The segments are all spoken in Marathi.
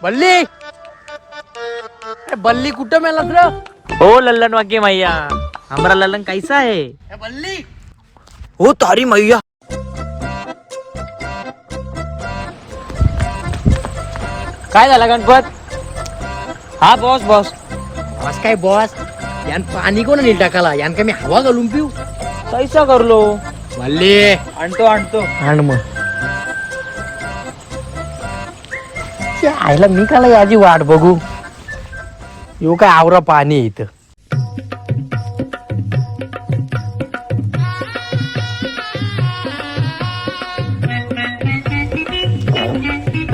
बल्ली बल्ली कुठं मेलास रे? हो लल्लन वाके मैया, हमारा लल्लन कैसा है? बल्ली हो तारी मैया. काय झालं गणपत? हा बॉस बॉस. बॉस काय बॉस, यान पाणी कोण नील टाकाला, यान काय मी हवा घालून पिऊ? कैसा करलो? बल्ली आणतो आणतो. आण मग. आईला मी काला याची वाट बघू, यो काय आवरा पाणी इथं.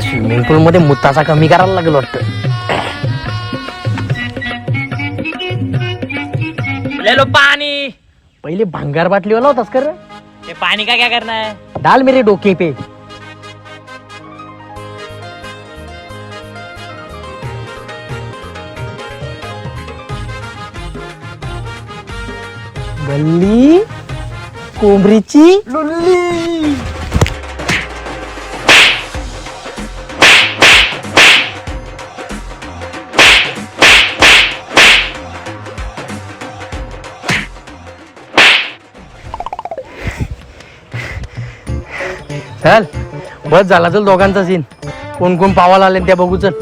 स्विमिंग पूल मध्ये मुतासा कमी करायला लागलो वाटतं. ले लो पाणी. पहिले भंगार बाटलीवाला होतास कर. ते पाणी का क्या करना है? डाल मेरे डोके पे. गल्ली कोंबरीची लुल्ली. चल बस झाला चल दोघांचा सीन. कोण कोण पावाला आले त्या बघू चल.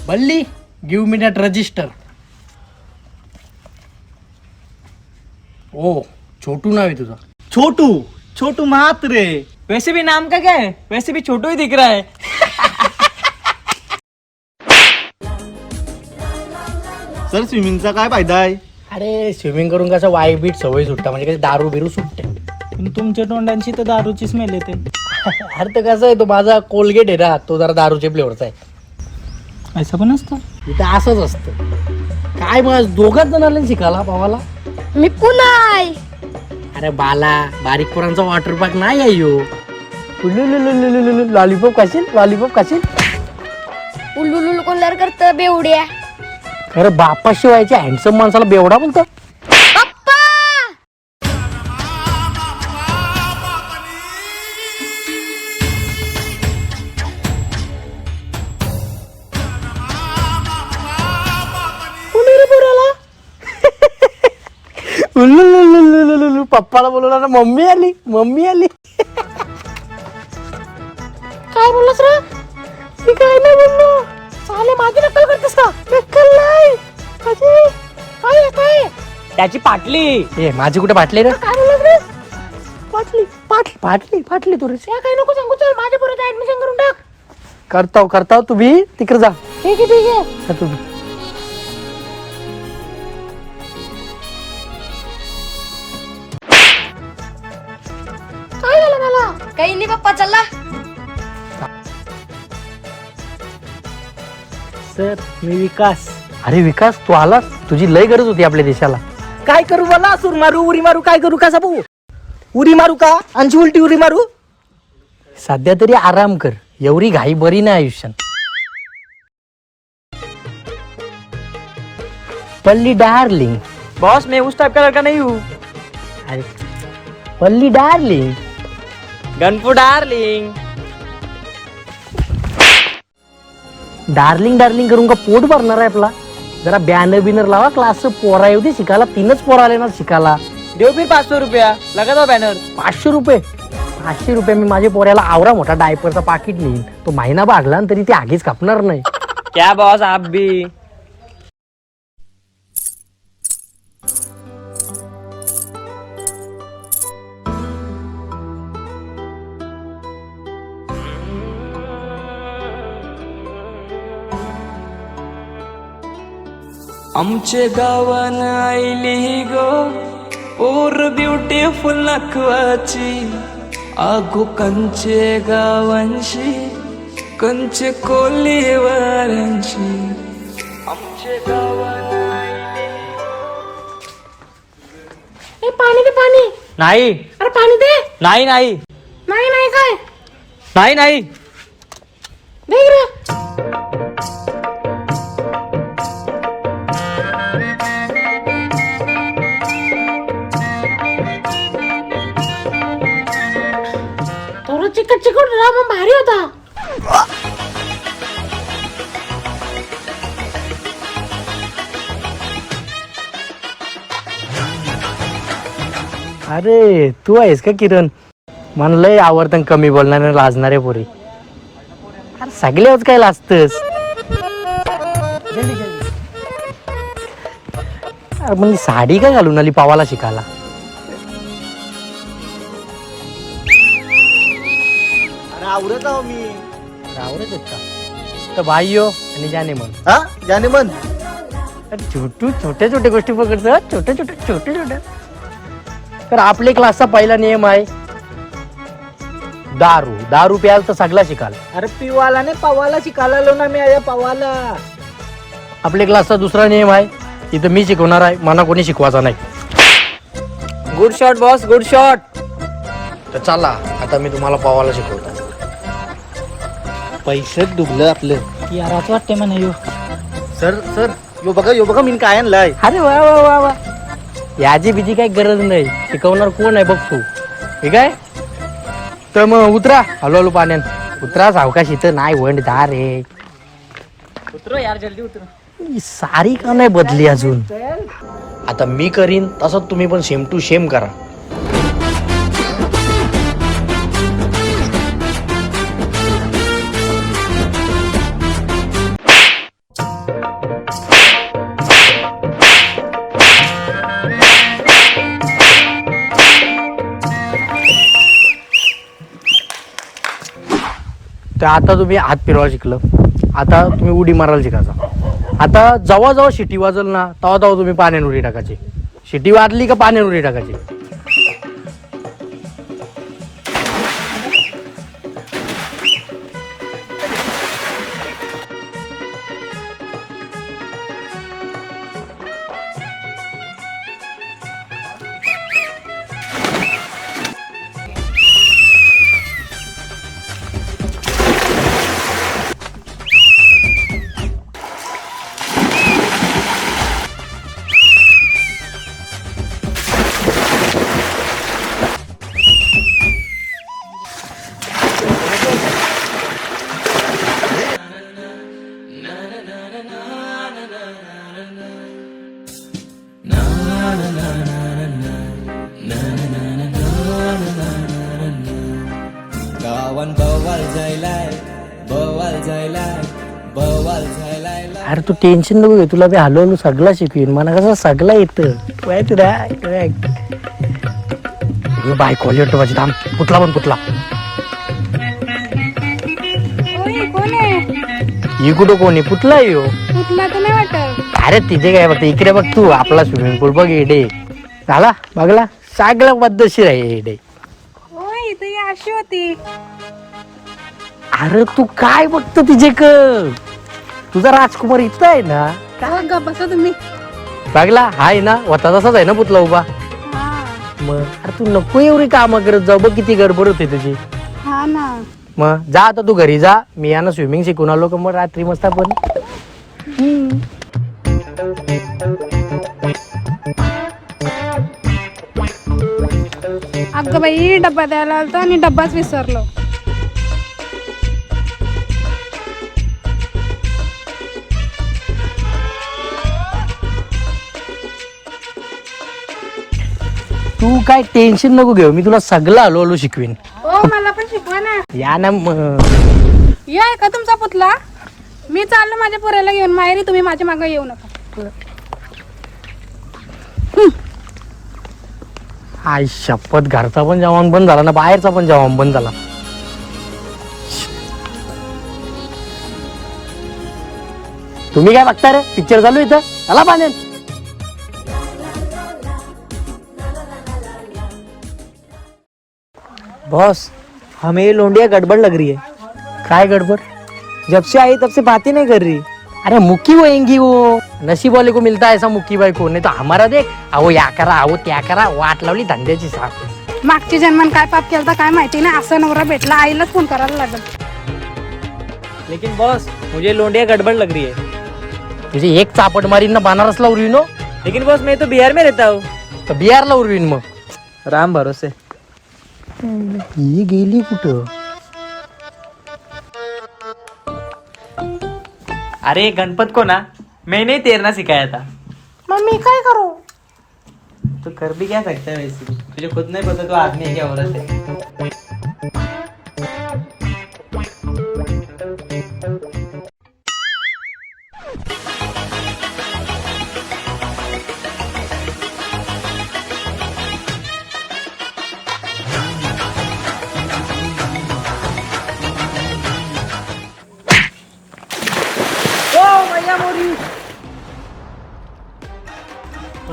बल्ली गिव मी दॅट रजिस्टर. ओ छोटू नाव आहे तुझा. छोटू छोटू मात्र. वैसे भी नाम का क्या है? वैसे भी छोटू ही दिख रहा है. सर स्विमिंगचा काय फायदा आहे? अरे स्विमिंग करून कसं वाय बीट सवय सुटता, म्हणजे कसं दारू बिरू सुटते. पण तुमच्या तोंडांची तर दारूची स्मेल येते. अरे तर कसं आहे, तो माझा कोलगेट आहे ना, तो जरा दारूच्या फ्लेवरचा आहे. असं पण असतं. इथं असंच असतं. काय मग दोघांच जण आले शिकायला पावाला? मी पुन्हा अरे बाला, बारीक पोरांचा वॉटर पार्क नाही आहे यो. लॉलीपॉप खाशील, लॉलीपॉप खाशील. उल्लू कोणला करत बेवड्या. अरे बापाशिवायच्या हँडसम माणसाला बेवडा बोलतो. पप्पाला बोलवला ना, मम्मी आली, मम्मी आली. काय बोललास रे? मी काय नाही बोललो. साले माझी नक्कल करतेस का? नक्कल नाही काय काय त्याची पाटली. ए माझी कुठे बाटली रे? काय बोललास रे? बाटली बाटली बाटली बाटली तू रे. काय नको सांगू, चल माझ्या पोराचं ऍडमिशन करून टाक. करताव तुम्ही तिकडे जा. ठीक आहे ठीक आहे. तुम्ही काही नाही पप्पा, चला. सर मी विकास. अरे विकास तू आलास, तुझी लय गरज होती आपल्या देशाला. काय करू मला? सूर मारू उरी मारू काय करू? कसा बघू? उरी मारू का? आणखी उलटी उरी मारू? सध्या तरी आराम कर, एवढी घाई बरी नाही आयुष्यात. पल्ली डार्लिंग. बॉस मैं उस टाइप का लड़का नहीं हूँ. अरे पल्ली डार्लिंग. गणपू डार्लिंग. डार्लिंग डार्लिंग करून का पोट भरणार आहे आपला? जरा बॅनर बिनर लावा, क्लासचं पोरा येऊ दे शिकायला. 3च पोरा आले ना शिकायला. देव फिर 500 रुपया लगा दो बॅनर. 500 रुपये? 500 रुपये मी माझ्या पोऱ्याला आवरा मोठा डायपरचा पाकिट नेईन. तो महिना भागला तरी ते आगीच कापणार नाही. क्या बॉस आप भी. आमचे गावान आईली गो ओर ब्युटिफुल नखवाची आगो कंचे गावांशी कंचे कोलीवारांशी आमचे गावात ए पाणी दे पाणी. नाही अरे पाणी दे. नाही नाही नाही नाही काय नाही नाही दे रे. थोडं चिकट चिकट राम भारी होता. अरे तू आहेस का किरण? मला लय आवडतं कमी बोलणारे लाजणारे पोरी. अरे सगळ्याच काय लाजतस? म्हणजे साडी काय घालून आली पावाला शिकायला? अरे आवडत आहो मी. आवडत आहेत का? तर भाईयो आणि जाने मन. हा जाने मन. अरे छोट्या छोट्या गोष्टी पकडतो. छोट्या तर आपल्या क्लासचा पहिला नियम आहे दारू प्याल तर सगळा शिकाल. अरे पिवाला नाही पवाला शिकायला आलो ना मी आया पवाला. आपल्या क्लासचा दुसरा नियम आहे इथं मी शिकवणार आहे, मला कोणी शिकवायचा नाही. Good shot boss good shot. तर चला आता मी तुम्हाला पवायला शिकवतो. पैसे डुबलं आपलं. याराच वाटते म्हणा यो. सर यो बघा मी काय आणलाय. अरे वा वा वा वा. याची बिजी काही गरज नाही, शिकवणार कोण आहे बघ तू. ठीक आहे तर मग उतरा हळूहळू पाण्यात उतरा. सावकाश इथं नाही वंड दार रे. उतरो यार जल्दी उतरो. ही सारी का नाही बदली अजून? आता मी करीन तसंच तुम्ही पण सेम टू सेम करा. तर आता तुम्ही हात फिरवायला शिकलं, आता तुम्ही उडी मारायला शिकायचा. आता जवळ शिटी वाजल ना तेव्हा तुम्ही पाण्यात उडी टाकायची. शिटी वाजली का पाण्यात उडी टाकायची. गावान बवाल जायलाय बवाल जायलाय बवाल जायलाय. अरे तू टेन्शन नको घे, तुला मी हळूहळू सगळं शिकवीन. मला कसं सगळं येतं. बायको येतो माझी. थांब पुतला पण पुतला. कोण आहे? ही कुठं कोणी पुतला येऊ? कुठला तर नाही वाटत. अरे तिथे काय बघते इकडे बघ तू. आपला स्विमिंग पूल बघ. एडे झाला बघला सगळं पद्धतशीर आहे एडे. होय इथे ही अशी होती. अरे तू काय बघतो तिचे क? तुझा राजकुमार इथं आहे ना? का बसा तुम्ही. बघला हाय ना होता तसाच आहे ना पुतला उभा. मग अरे तू नको एवढी कामं करत जाऊ. बघ किती गडबड होते तुझी. हा ना. मग जा आता तू घरी जा. मी यांना स्विमिंग शिकून आलो का मग रात्री मस्त आपण. अगं बाई डब्बा द्यायला आलतो आणि डब्बाच विसरलो. तू काय टेन्शन नको घेऊ. मी तुला सगळं हळूहळू शिकवीन. हो मला पण शिकवा ना. या ना या का तुमचा पुतला. मी चाललो माझ्या पोऱ्याला घेऊन माहेरी. तुम्ही माझ्या मागे येऊ नका. आय शपथ. घरचा पण जेवण बंद झाला ना बाहेरचा पण जेवण बंद झाला. तुम्ही काय बघता रे? पिक्चर चालू इथं. चला पाण्यात. बॉस हमें ये लोंडिया गड़बड़ लग रही है। काय गड़बड़? जब से आई तब से बात ही नहीं कर रही। अरे मुक्की होएंगी वो, नसीब वाले को मिलता है ऐसा मुक्की बाई को, नहीं तो हमारा देख अहो या करा अहो त्या करा, वाट लावली धंद्याची साथ. मागच्या जन्मान काय पाप केलं काय माहिती नाही, असं नवरा भेटला आईलाच फोन करायला लागल. लेकिन बॉस मुझे लोंडिया गड़बड़ लग रही है. तुझे एक चापट मारीन ना बनारसला उरवीन हो, लेकिन बॉस मैं तो बिहार में रहता हूँ. तर बिहारला उरवीन मग. राम भरोसे. ही गेली कुठं? अरे गणपत को ना मैंने ही तैरना सिखाया था. मम्मी काय करू? तो कर भी क्या सकता है वैसे, तुझे खुद नहीं पता तो आदमी है क्या औरत है.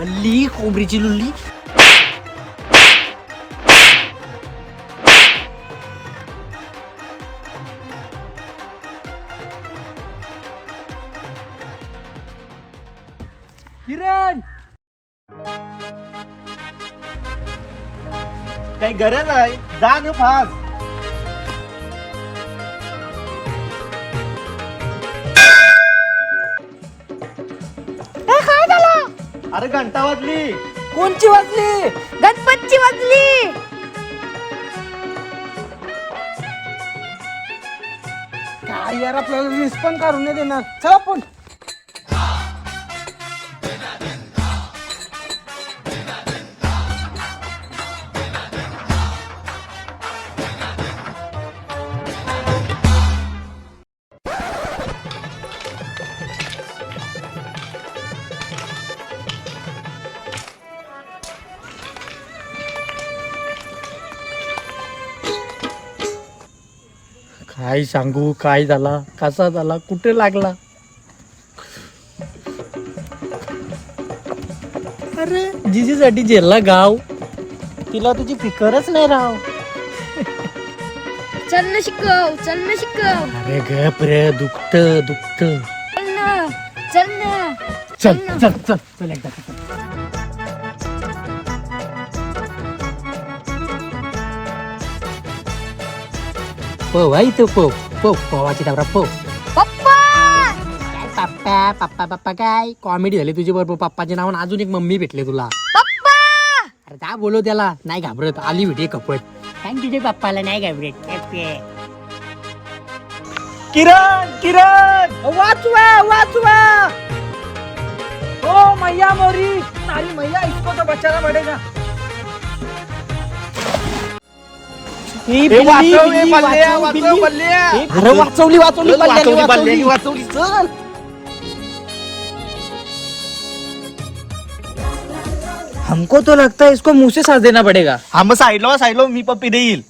अल्ली कोंबडीची लुल्ली. किरण काही गरज आहे, जा न फास. काय झालं? अरे घंटा वाजली. कोणची वाजली? गणपतची वाजली. काय यार आपल्याला रिस्पॉन्स काढून नाही देणार. चल आपण. काय सांगू, काय झाला, कसा झाला, कुठे लागला? अरे जिजीसाठी जेलला गाव, तिला तुझी फिकरच नाही राव. चल ना शिकव, चल ना शिकव. अरे गप रे, दुखत दुखत. चल ना, चल ना. चल चल चल चल एकदा चल. पव आई तो पव पव पवाची दाबरा पव. पप्पा. काय पप्पा पप्पा पप्पा काय कॉमेडी झाली तुझी बरोबर. पप्पाच्या नावानं अजून एक मम्मी भेटले तुला. पप्पा. अरे जा बोलो त्याला, नाही घाबरत. आली भेटे कपट. थँक तुझ्या पप्पाला नाही घाबरत. किरण किरण वाचवा वाचवा. ओ मैया मोरी, सारी मैया, इसको तो बचाना पड़ेगा. वाचव, बल्ल्या, वाचव, बल्ल्या. अरे वाचवली वाचवली वाचवली, वाचवली. वाचवली. चल. हमको तो लगता है इसको मुंह से सांस देना पड़ेगा. हा मग साईडला मी पप्पी देईल.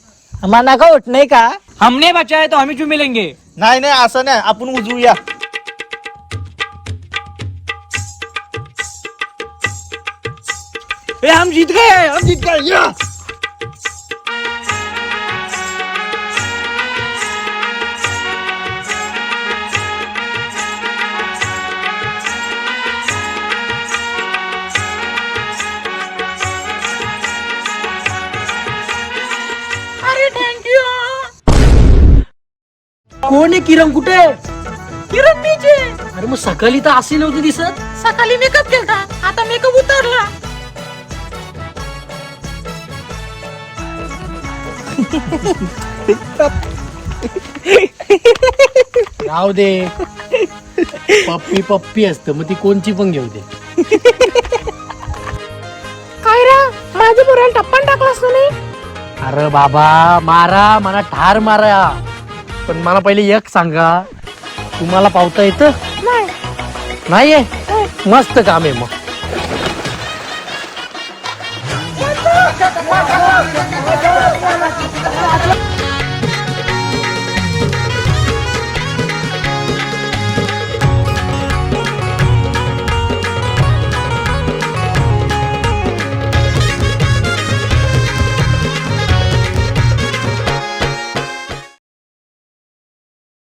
माना का उठ नहीं का. हमने बचाया तो हम ही क्यों मिलेंगे. नाही नाही असं नाही, आपण उजळूया. हम जीत गए, हम जीत गए. या. कोण आहे किरण? कुठे? किरण मीचे. अरे मग सकाळी तर असे नव्हती दिसत. सकाळी मेकअप केलता, आता मेकअप उतरला. राहू दे, पप्पी पप्पी असतं मग ती कोणची पण घेऊ दे. काय रे, माझ्या पोराला टप्पन टाकलास तुम्ही? अरे बाबा मारा, मला ठार मारा, पण मला पहिले एक सांगा, तुम्हाला पावता येतं? नाहीये. मस्त काम आहे मग.